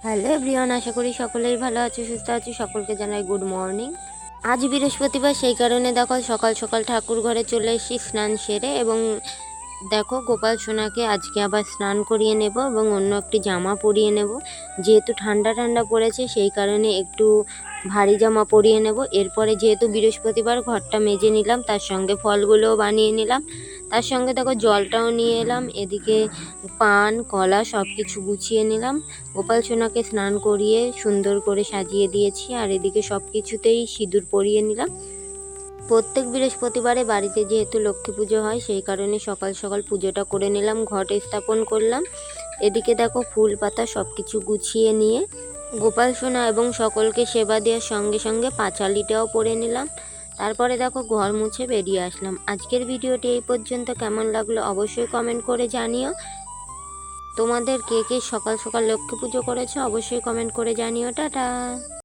Hello everyone, আশা করি সকলেই ভালো আছে, সুস্থ আছে। সকলকে জানাই গুড মর্নিং। আজ বৃহস্পতিবার, সেই কারণে দেখো সকাল সকাল ঠাকুর ঘরে চলে এসেছি স্নান সেরে। এবং দেখো গোপাল সোনাকে আজকে আবার স্নান করিয়ে নেব এবং অন্য একটি জামা পরিয়ে নেব। যেহেতু ঠান্ডা ঠান্ডা পড়েছে, সেই কারণে একটু ভারী জামা পরিয়ে নেব। এরপরে যেহেতু বৃহস্পতিবার, ঘরটা মেজে নিলাম, তার সঙ্গে ফলগুলোও বানিয়ে নিলাম, তার সঙ্গে দেখো জলটাও নিয়ে এলাম। এদিকে পান কলা সব কিছু গুছিয়ে নিলাম। গোপাল সোনাকে স্নান করিয়ে সুন্দর করে সাজিয়ে দিয়েছি, আর এদিকে সব কিছুতেই সিঁদুর পরিয়ে নিলাম। প্রত্যেক বৃহস্পতিবারে বাড়িতে যেহেতু লক্ষ্মী পুজো হয়, সেই কারণে সকাল সকাল পুজোটা করে নিলাম, ঘটে স্থাপন করলাম। এদিকে দেখো ফুল পাতা সব কিছু গুছিয়ে নিয়ে গোপাল সোনা এবং সকলকে সেবা দেওয়ার সঙ্গে সঙ্গে পাঁচালিটাও পরে নিলাম। তারপরে দেখো ঘর মুছে বেরিয়ে আসলাম। আজকের ভিডিওটি এই পর্যন্ত। কেমন লাগলো অবশ্যই কমেন্ট করে জানিও। তোমাদের কে কে সকাল সকাল লক্ষ্মী পুজো করেছো অবশ্যই কমেন্ট করে জানিও। টাটা।